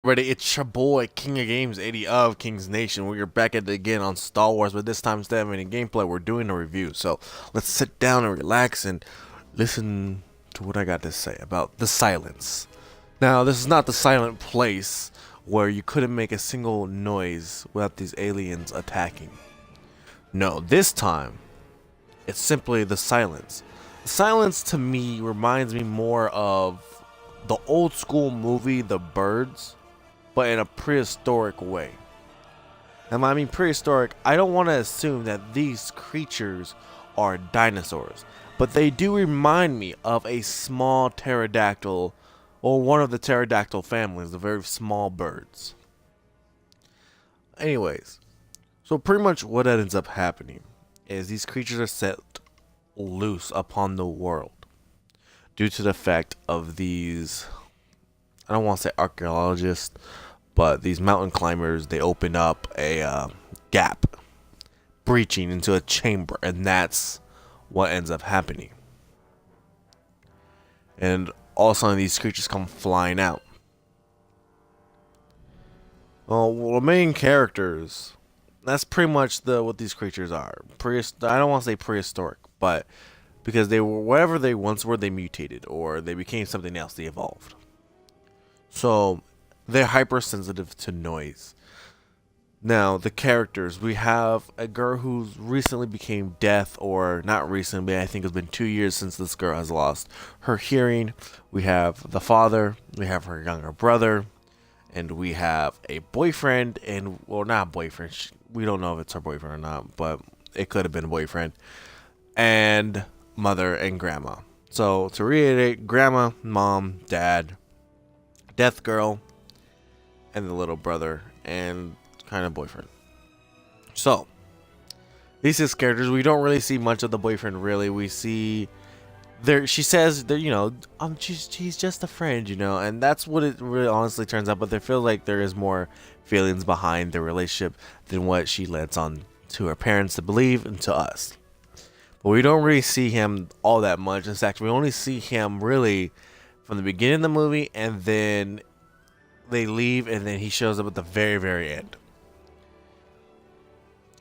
Ready, it's your boy King of Games 80 of King's Nation. We're back at it again on Star Wars, but this time instead of any gameplay, we're doing a review. So let's sit down and relax and listen to what I got to say about the silence. Now, this is not the silent place where you couldn't make a single noise without these aliens attacking. No, this time it's simply the silence. The silence to me reminds me more of the old school movie The Birds, but in a prehistoric way. And I mean prehistoric, I don't want to assume that these creatures are dinosaurs, but they do remind me of a small pterodactyl, or one of the pterodactyl families, the very small birds. Anyways, so pretty much what ends up happening is these creatures are set loose upon the world due to the fact of these, I don't want to say archaeologists, but these mountain climbers. They open up a gap, breaching into a chamber, and that's what ends up happening. And all of a sudden, these creatures come flying out. Well, the main characters, that's pretty much what these creatures are. I don't want to say prehistoric, but because they were whatever they once were, they mutated or they became something else. They evolved. So they're hypersensitive to noise. Now, the characters, we have a girl who's recently became deaf, or not recently, I think it's been 2 years since this girl has lost her hearing. We have the father, we have her younger brother, and we have a boyfriend, and, well, not boyfriend, we don't know if it's her boyfriend or not, but it could have been a boyfriend, and mother and grandma. So, to reiterate, grandma, mom, dad, deaf girl, and the little brother and kind of boyfriend. So these 6 characters, we don't really see much of the boyfriend. Really, we see there. She says that she's just a friend, and that's what it really honestly turns out. But they feel like there is more feelings behind the relationship than what she lets on to her parents to believe and to us. But we don't really see him all that much. In fact, we only see him really from the beginning of the movie, and then they leave, and then he shows up at the very, very end.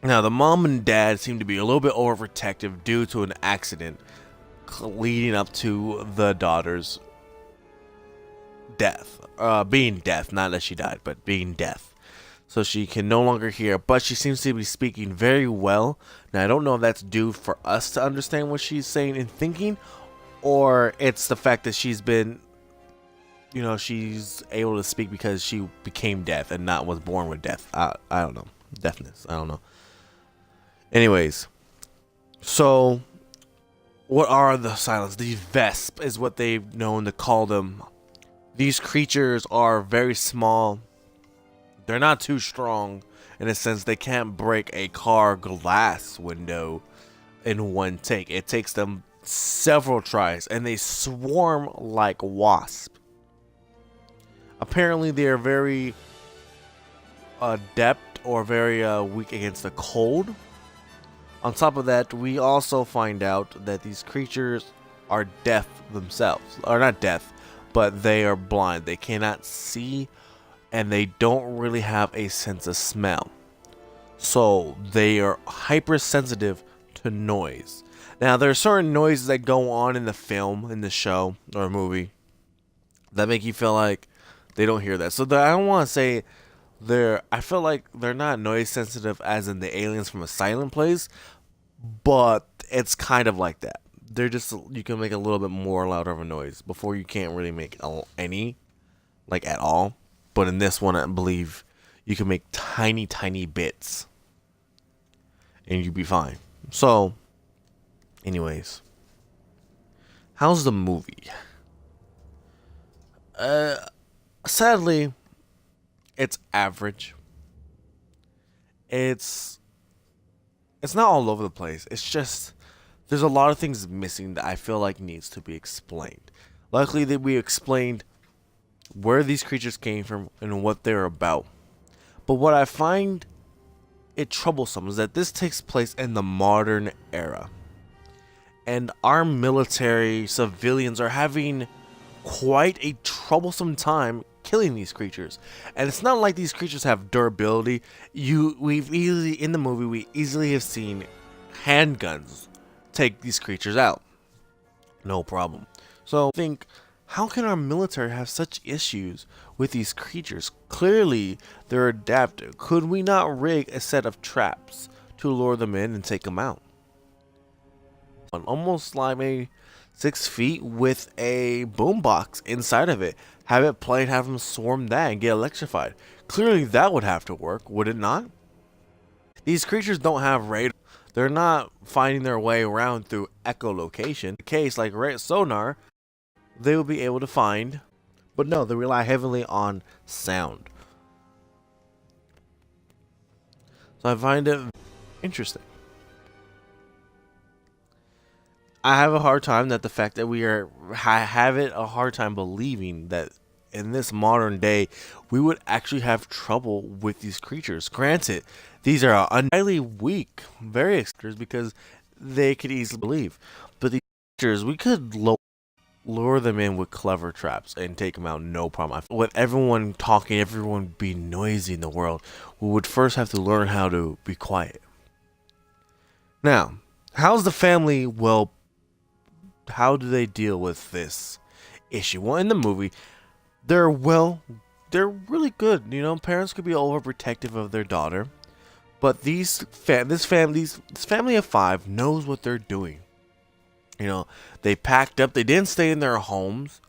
Now, the mom and dad seem to be a little bit overprotective due to an accident leading up to the daughter's death. Being deaf, not that she died, but being deaf. So she can no longer hear, but she seems to be speaking very well. Now, I don't know if that's due for us to understand what she's saying and thinking, or it's the fact that she's been, she's able to speak because she became deaf and not was born with deaf. I don't know. Deafness. I don't know. Anyways, so what are the silence? These Vesp is what they've known to call them. These creatures are very small. They're not too strong in a sense. They can't break a car glass window in one take. It takes them several tries, and they swarm like wasps. Apparently, they are very adept or very weak against the cold. On top of that, we also find out that these creatures are deaf themselves. Or not deaf, but they are blind. They cannot see, and they don't really have a sense of smell. So they are hypersensitive to noise. Now, there are certain noises that go on in the film, in the show, or movie, that make you feel like they don't hear that. So I don't want to say I feel like they're not noise sensitive as in the aliens from a silent place, but it's kind of like that. They're just, you can make a little bit more louder of a noise before you can't really make any, like at all. But in this one, I believe you can make tiny, tiny bits and you'd be fine. So, anyways, how's the movie? Sadly, it's average. It's not all over the place. It's just there's a lot of things missing that I feel like needs to be explained. Luckily that we explained where these creatures came from and what they're about. But what I find it troublesome is that this takes place in the modern era. And our military civilians are having quite a troublesome time killing these creatures. And it's not like these creatures have durability. We've easily in the movie we easily have seen handguns take these creatures out. No problem. So think, how can our military have such issues with these creatures? Clearly they're adaptive. Could we not rig a set of traps to lure them in and take them out? Almost like maybe 6 feet with a boombox inside of it. Have it play and have them swarm that and get electrified. Clearly that would have to work, would it not? These creatures don't have radar. They're not finding their way around through echolocation. In a case like sonar, they will be able to find, but no, they rely heavily on sound. So I find it interesting. I have a hard time that the fact that I have a hard time believing that in this modern day we would actually have trouble with these creatures. Granted, these are highly weak, very extras because they could easily believe, but these creatures we could lure them in with clever traps and take them out no problem. With everyone talking, everyone being noisy in the world, we would first have to learn how to be quiet. Now, how's the family? Well, how do they deal with this issue? Well, in the movie, they're really good. You know, parents could be overprotective of their daughter, but this family of 5 knows what they're doing. You know, they packed up. They didn't stay in their homes.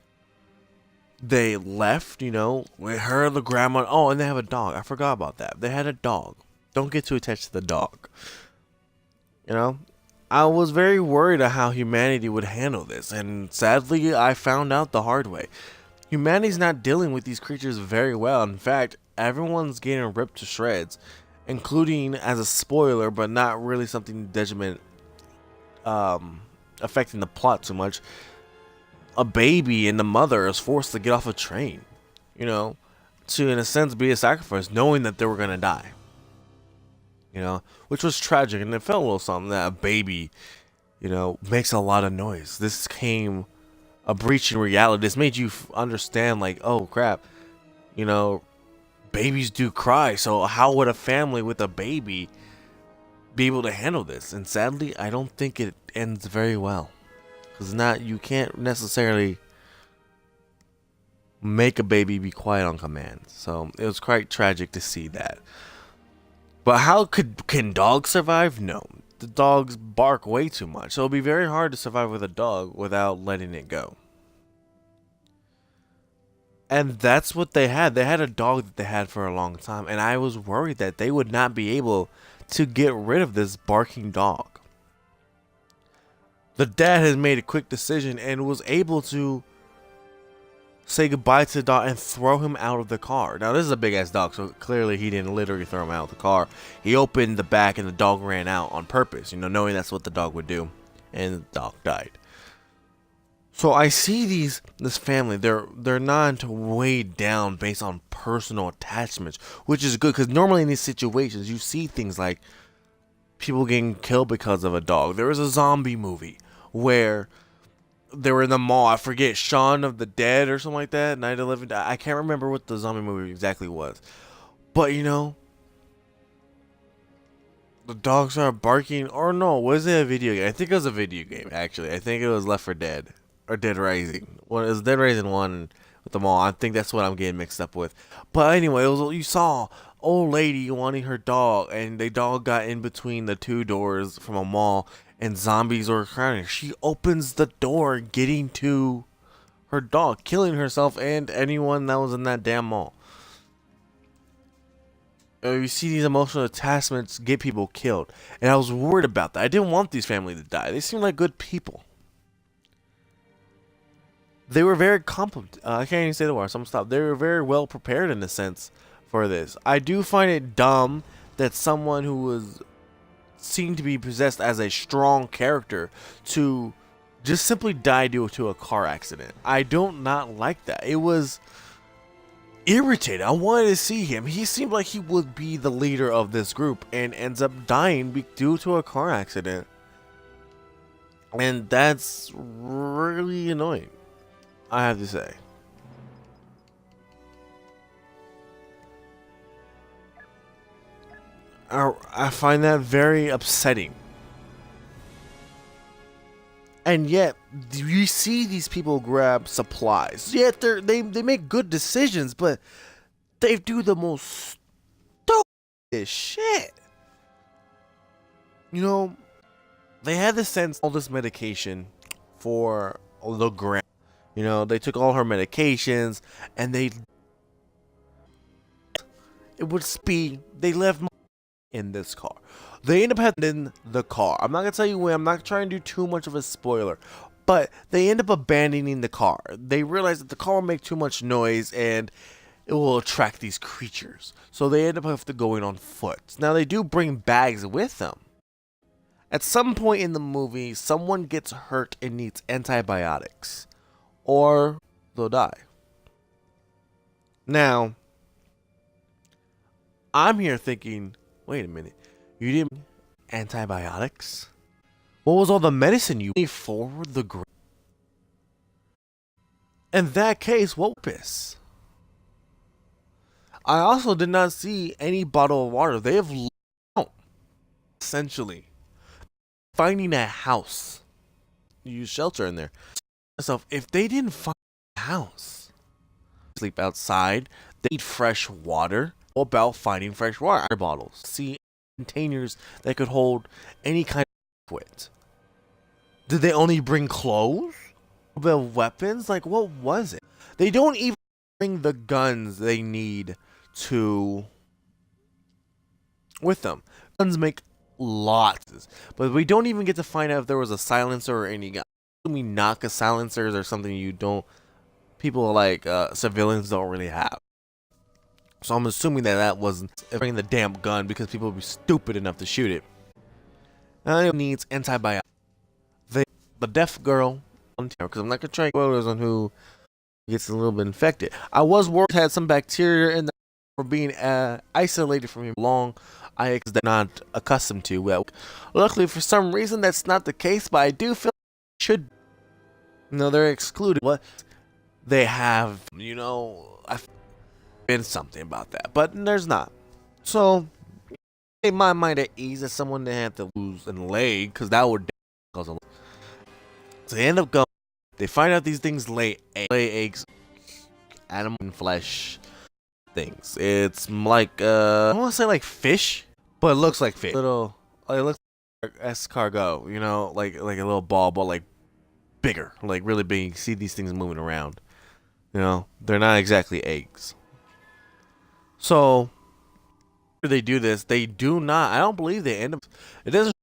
They left, you know, with her, the grandma. Oh, and they have a dog. I forgot about that. They had a dog. Don't get too attached to the dog. You know, I was very worried of how humanity would handle this. And sadly, I found out the hard way. Humanity's not dealing with these creatures very well. In fact, everyone's getting ripped to shreds, including, as a spoiler, but not really something detriment, affecting the plot too much, a baby and the mother is forced to get off a train, you know, to in a sense be a sacrifice, knowing that they were gonna die, you know, which was tragic. And it felt a little something that a baby, you know, makes a lot of noise. This came a breach in reality. This made you understand, like, oh crap, you know, babies do cry, so how would a family with a baby be able to handle this? And sadly, I don't think it ends very well, because you can't necessarily make a baby be quiet on command. So it was quite tragic to see that. But can dogs survive? No, the dogs bark way too much, so it'll be very hard to survive with a dog without letting it go. And that's what they had. They had a dog that they had for a long time, and I was worried that they would not be able to get rid of this barking dog. The dad has made a quick decision and was able to say goodbye to the dog and throw him out of the car. Now, this is a big ass dog, so clearly he didn't literally throw him out of the car. He opened the back and the dog ran out on purpose, you know, knowing that's what the dog would do, and the dog died. So I see this family, they're not weighed down based on personal attachments, which is good, because normally in these situations you see things like people getting killed because of a dog. There was a zombie movie where they were in the mall. I forget, Shaun of the Dead or something like that. Night of the Living Dead. I can't remember what the zombie movie exactly was. But, you know, the dogs are barking. Or no, was it a video game? I think it was a video game, actually. I think it was Left 4 Dead. Or Dead Rising. Well, it was Dead Rising 1 with the mall. I think that's what I'm getting mixed up with. But anyway, you saw old lady wanting her dog, and the dog got in between the 2 doors from a mall, and zombies were crowding. She opens the door, getting to her dog, killing herself and anyone that was in that damn mall. You see these emotional attachments get people killed, and I was worried about that. I didn't want these families to die. They seemed like good people. They were very competent. I can't even say the word, so I'm gonna stop. They were very well prepared in a sense for this. I do find it dumb that someone who was seen to be possessed as a strong character to just simply die due to a car accident. I don't not like that. It was irritating. I wanted to see him. He seemed like he would be the leader of this group and ends up dying due to a car accident. And that's really annoying, I have to say. I find that very upsetting. And yet, you see these people grab supplies. Yet they make good decisions, but they do the most stupid shit. You know, they had the sense all this medication for the grandma. You know, they took all her medications and they left in this car. They end up having in the car. I'm not gonna tell you when. I'm not trying to do too much of a spoiler, but they end up abandoning the car. They realize that the car will make too much noise and it will attract these creatures. So they end up have to going on foot. Now they do bring bags with them. At some point in the movie, someone gets hurt and needs antibiotics, or they'll die. Now, I'm here thinking, wait a minute, you didn't antibiotics? What was all the medicine you gave for the In that case, what purpose? I also did not see any bottle of water. They have essentially finding a house. You use shelter in there. So if they didn't find a house, sleep outside, they need fresh water. What about finding fresh water bottles? See containers that could hold any kind of liquid. Did they only bring clothes? The weapons? Like, what was it? They don't even bring the guns they need to with them. Guns make lots, but we don't even get to find out if there was a silencer or any gun. We knock a silencers or something you don't. People like civilians don't really have. So I'm assuming that wasn't bringing the damn gun because people would be stupid enough to shoot it. It needs antibiotics. The deaf girl, because I'm not gonna try spoilers on who gets a little bit infected. I was worried had some bacteria in the for being isolated from him long. I was not accustomed to. Well, luckily for some reason that's not the case, but I do feel like should. They're excluded. What they have, I've been something about that, but there's not. So, in my mind at ease that someone didn't have to lose a leg, because that would cause a lot. So they end up going. They find out these things lay eggs, animal and flesh things. It's like I want to say like fish, but it looks like fish. It looks like escargot, like a little ball, but like bigger, like really big. You see these things moving around. They're not exactly eggs. So after they do this, they do not. I don't believe they end up. It doesn't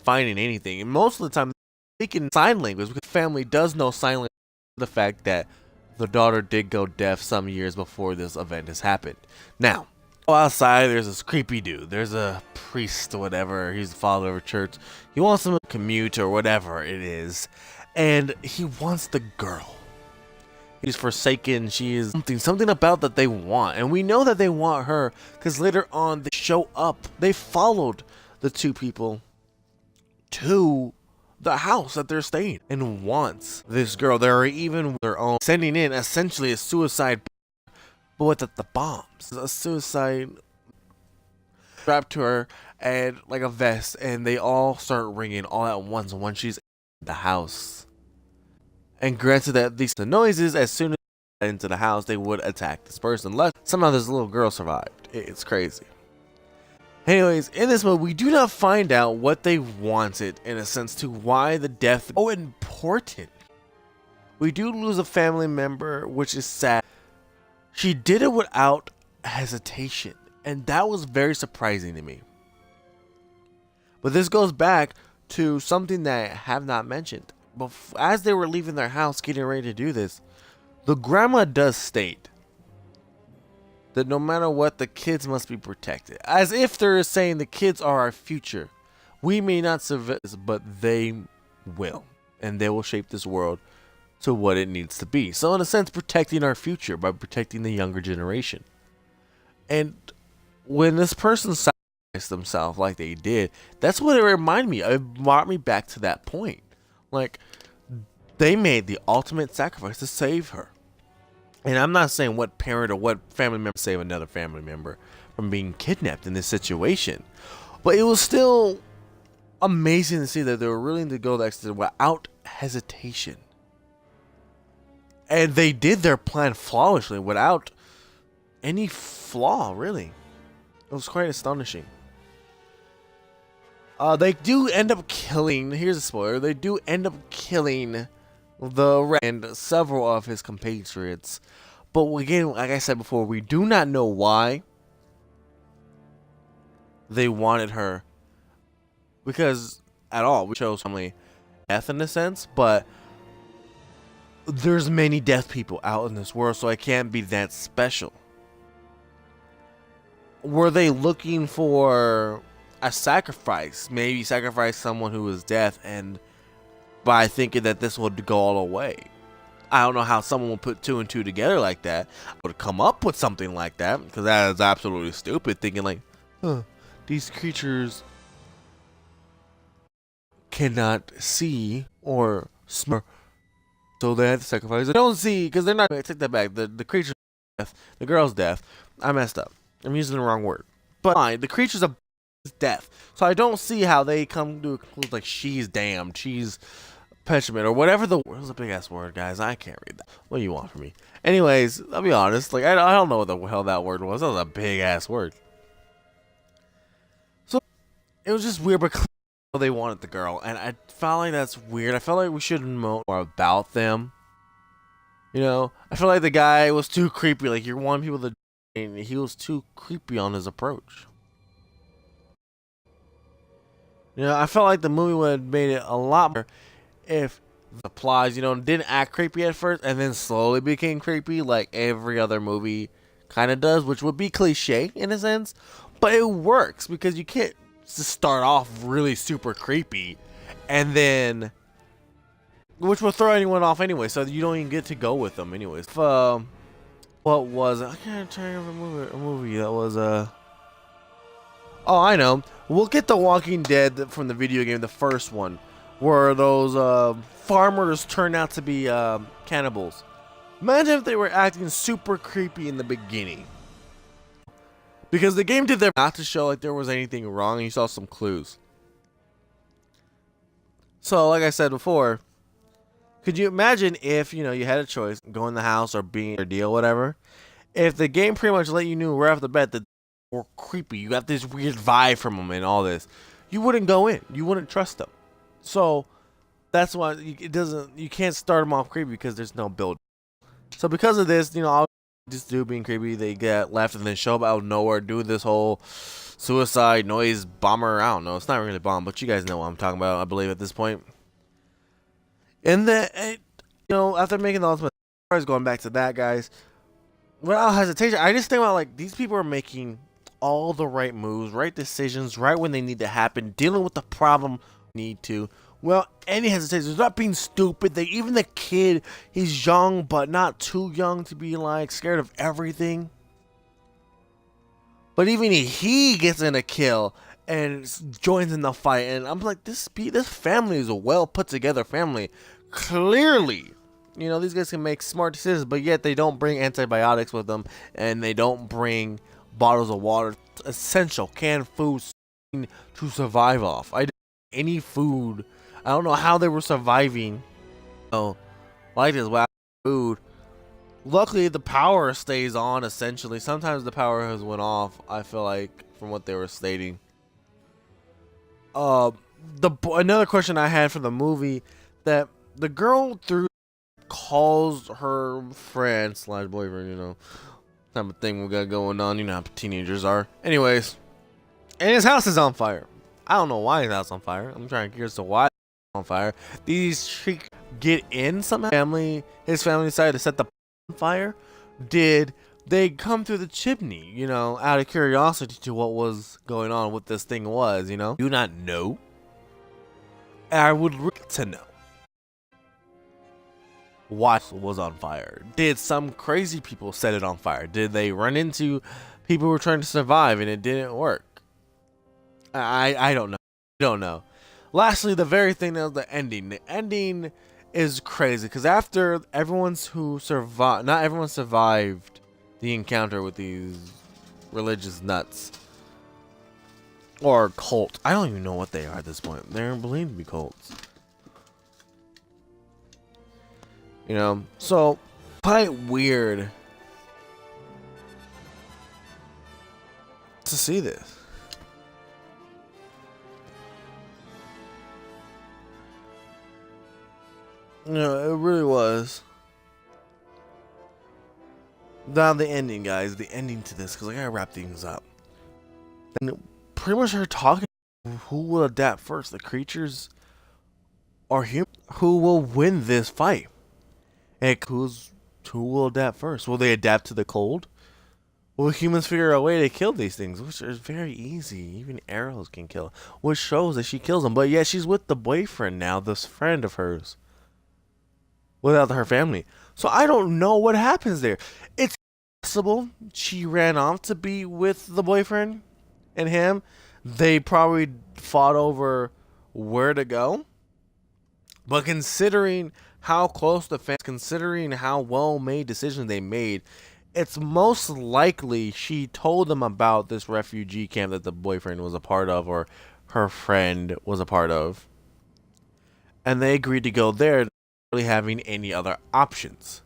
finding anything, and most of the time, speaking sign language because the family does know sign language. The fact that the daughter did go deaf some years before this event has happened. Now, outside, there's this creepy dude. There's a priest or whatever. He's the father of a church. He wants them to commute or whatever it is, and he wants the girl. He's forsaken. She is something about that they want, and we know that they want her because later on they show up. They followed the two people to the house that they're staying and wants this girl. They're even their own sending in essentially a suicide, but with the bombs, a suicide strapped to her and like a vest, and they all start ringing all at once when she's in the house. And granted that these noises, as soon as they get into the house, they would attack this person. Somehow this little girl survived. It's crazy. Anyways, in this movie, we do not find out what they wanted in a sense to why the death is so important. We do lose a family member, which is sad. She did it without hesitation, and that was very surprising to me. But this goes back to something that I have not mentioned. But as they were leaving their house, getting ready to do this, the grandma does state that no matter what, the kids must be protected. As if they're saying the kids are our future. We may not survive, but they will. And they will shape this world to what it needs to be. So in a sense, protecting our future by protecting the younger generation. And when this person sacrificed themselves like they did, that's what it reminded me of. It brought me back to that point. Like, they made the ultimate sacrifice to save her. And I'm not saying what parent or what family member save another family member from being kidnapped in this situation, but it was still amazing to see that they were willing to go the extra without hesitation. And they did their plan flawlessly without any flaw, really. It was quite astonishing. They do end up killing, here's a spoiler, they do end up killing the and several of his compatriots. But again, like I said before, we do not know why they wanted her. Because at all, we chose family death in a sense, but there's many death people out in this world, so I can't be that special. Were they looking for a sacrifice? Maybe sacrifice someone who is death, and by thinking that this would go all the way. I don't know how someone would put two and two together like that. I would come up with something like that, because that is absolutely stupid. Thinking like, these creatures cannot see or smell, so they have to sacrifice. They don't see because they're not. Take that back. The creature's death, the girl's death. I messed up. I'm using the wrong word. But fine, the creature's a death. So I don't see how they come to a conclusion like she's damned, she's petulant, or whatever the word was. A big ass word, guys. I can't read that. What do you want from me? Anyways, I'll be honest. Like I don't know what the hell that word was. That was a big ass word. So it was just weird because they wanted the girl, and I felt like that's weird. I felt like we should know more about them. You know, I feel like the guy was too creepy. Like you're wanting people to, and he was too creepy on his approach. You know, I felt like the movie would have made it a lot better if the applies, you know, didn't act creepy at first and then slowly became creepy like every other movie kind of does, which would be cliche in a sense, but it works because you can't just start off really super creepy and then, which will throw anyone off anyway, so you don't even get to go with them anyways. What was it? I can't remember a movie that was oh, I know. We'll get The Walking Dead from the video game, the first one, where those farmers turned out to be cannibals. Imagine if they were acting super creepy in the beginning. Because the game did their not to show like there was anything wrong, and you saw some clues. So, like I said before, could you imagine if, you know, you had a choice, go in the house or be or deal, whatever, if the game pretty much let you know right off the bat that or creepy, you got this weird vibe from them and all this, you wouldn't go in, you wouldn't trust them. So that's why you can't start them off creepy because there's no build. So because of this, you know, this dude being creepy, they get left and then show up out of nowhere, do this whole suicide noise bomber. I don't know, it's not really a bomb, but you guys know what I'm talking about, I believe at this point. And then, you know, after making the ultimate, going back to that, guys, without hesitation, I just think about like these people are making all the right moves, right decisions, right when they need to happen, dealing with the problem need to. Well, any hesitation, they're not being stupid. They even the kid, he's young but not too young to be like scared of everything. But even he gets in a kill and joins in the fight, and I'm like, this family is a well put together family. Clearly, you know, these guys can make smart decisions, but yet they don't bring antibiotics with them, and they don't bring bottles of water, essential canned food to survive off. Any food. I don't know how they were surviving. Oh, like this wow food. Luckily, the power stays on. Essentially, sometimes the power has went off. I feel like from what they were stating. Another question I had for the movie, that the girl calls her friend / boyfriend, you know, type of thing we got going on. You know how teenagers are. Anyways, and his house is on fire. I don't know why his house is on fire. I'm trying to curious to why it's on fire. These chicks get in somehow. His family decided to set the on fire. Did they come through the chimney? You know, out of curiosity to what was going on, what this thing was. You know, do not know. I would like to know. What was on fire? Did some crazy people set it on fire? Did they run into people who were trying to survive and it didn't work? I don't know. Lastly, the very thing that was the ending. The ending is crazy because after everyone's who survived, not everyone survived the encounter with these religious nuts or cult. I don't even know what they are at this point. They're believed to be cults. You know, so quite weird to see this. You know, it really was. Now the ending, guys. The ending to this, because I gotta wrap things up. And pretty much her talking. Who will adapt first? The creatures or human? Who will win this fight? And who will adapt first? Will they adapt to the cold? Will humans figure a way to kill these things, which is very easy. Even arrows can kill. Which shows that she kills them. But yet she's with the boyfriend now, this friend of hers, without her family. So I don't know what happens there. It's possible she ran off to be with the boyfriend and him. They probably fought over where to go. But considering how close the fans, considering how well made decisions they made, it's most likely she told them about this refugee camp that the boyfriend was a part of or her friend was a part of. And they agreed to go there, not really having any other options.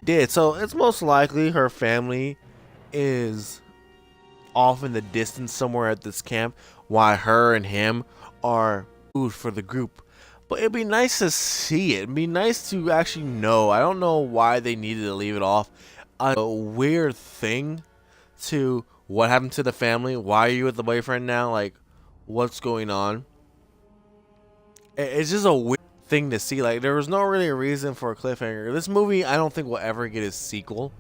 Did so it's most likely her family is off in the distance somewhere at this camp while her and him are food for the group. But it'd be nice to see it. It'd be nice to actually know. I don't know why they needed to leave it off. A weird thing to what happened to the family. Why are you with the boyfriend now? Like, what's going on? It's just a weird thing to see. Like, there was no really a reason for a cliffhanger. This movie, I don't think will ever get a sequel.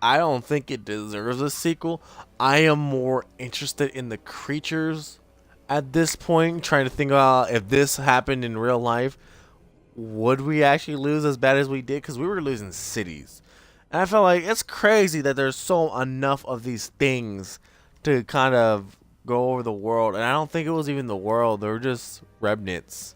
I don't think it deserves a sequel. I am more interested in the creatures at this point, trying to think about if this happened in real life, would we actually lose as bad as we did? Because we were losing cities. And I felt like it's crazy that there's so enough of these things to kind of go over the world. And I don't think it was even the world. They were just remnants.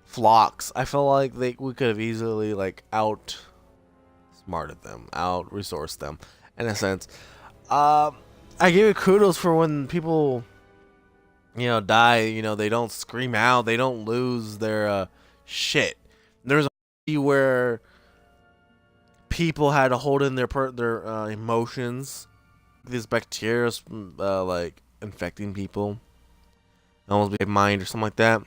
Flocks. I felt like we could have easily like outsmarted them, out resourced them in a sense. I give it kudos for when people, you know, die, you know, they don't scream out, they don't lose their shit. There's a movie where people had to hold in their emotions. This bacteria like infecting people, almost be mind or something like that.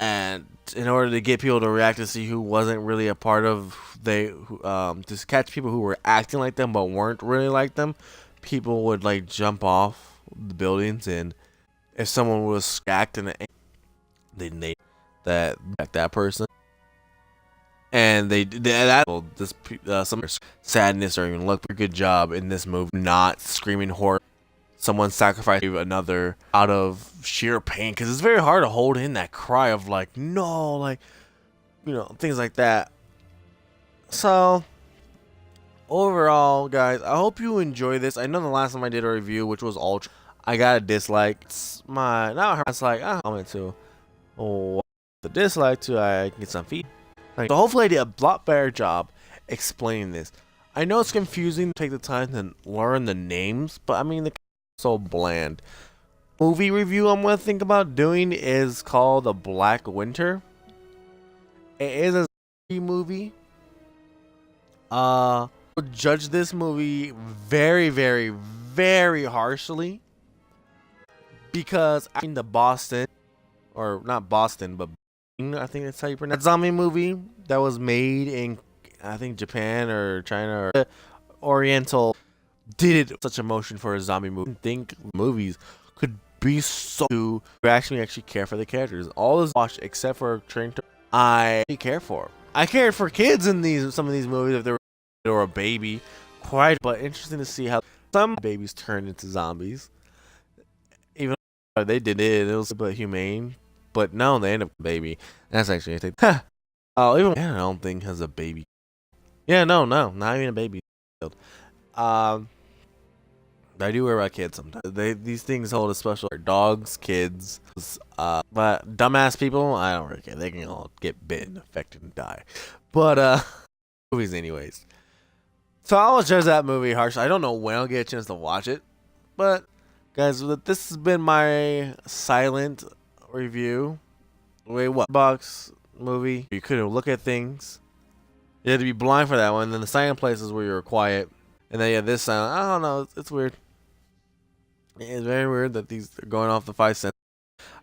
And in order to get people to react to see who wasn't really a part of to catch people who were acting like them but weren't really like them, people would like jump off the buildings, and if someone was stacked in they'd name that person, and they that this some sadness or even luck. Good job in this movie, not screaming horror. Someone sacrificed another out of sheer pain, because it's very hard to hold in that cry of like no, like, you know, things like that. So overall, guys, I hope you enjoy this. I know the last time I did a review, which was Ultra, I got a dislike. It's my not her. It's like I comment to. Oh, the dislike to I can get some feedback. Like, so hopefully I did a lot better job explaining this. I know it's confusing to take the time to learn the names, but I mean, they're so bland. Movie review I'm gonna think about doing is called The Black Winter. It is a movie. Judge this movie very, very, very harshly, because I mean the Boston, or not Boston, but I think that's how you pronounce that zombie movie that was made in, I think, Japan or China or Oriental, did it such emotion for a zombie movie. I think movies could be so to actually care for the characters. All this watched except for Train to I care for. I cared for kids in some of these movies if they were or a baby, quite, but interesting to see how some babies turn into zombies. Even though they did it, it was a bit humane. But no, they end up a baby. That's actually a thing. Oh, even I don't think has a baby. Yeah, no, not even a baby. That I do worry about kids sometimes. These things hold a special dogs, kids, but dumbass people, I don't really care. They can all get bitten, affected, and die. But movies anyways. So I'll judge that movie harsh. I don't know when I'll get a chance to watch it, but guys, this has been my silent review. Wait, what? Box movie. You couldn't look at things. You had to be blind for that one. Then the silent places where you were quiet. And then, yeah, this silent. I don't know. It's weird. It's very weird that these are going off the 5 cents.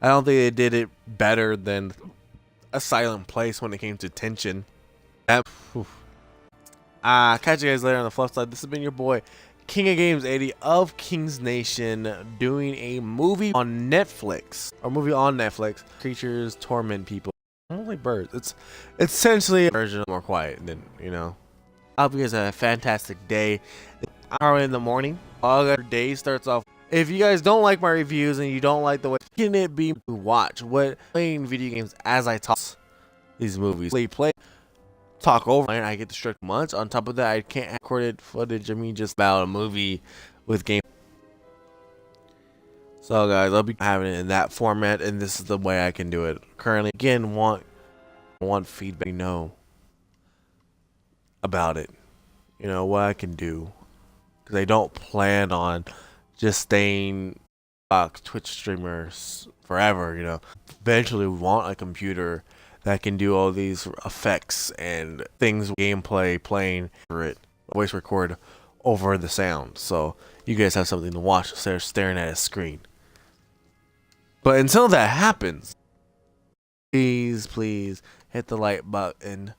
I don't think they did it better than A Silent Place when it came to tension. Catch you guys later on the flip side. This has been your boy, King of Games 80 of Kings Nation, doing a movie on Netflix. Or movie on Netflix. Creatures torment people. I don't like birds. It's essentially a version more quiet than, you know. I hope you guys have a fantastic day. Hour in the morning. All your day starts off. If you guys don't like my reviews and you don't like the way can it be to watch what playing video games as I talk these movies. Play talk over and I get distracted much. On top of that, I can't have recorded footage of me just about a movie with game. So guys, I'll be having it in that format, and this is the way I can do it. Currently, again, want feedback, you know, about it. You know, what I can do. Because I don't plan on just staying Twitch streamers forever, you know. Eventually, we want a computer that can do all these effects and things, gameplay, playing for it, voice record over the sound. So you guys have something to watch instead of staring at a screen. But until that happens, please hit the like button,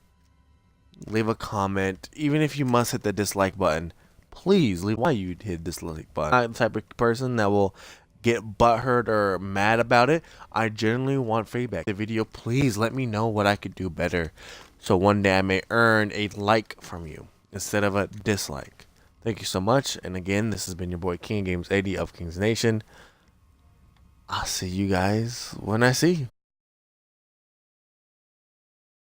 leave a comment. Even if you must hit the dislike button, please leave why you hit dislike button. I'm the type of person that will get butthurt or mad about it. I generally want feedback. The video, please let me know what I could do better, so one day I may earn a like from you instead of a dislike. Thank you so much. And again, this has been your boy King Games 80 of Kings Nation. I'll see you guys when I see you.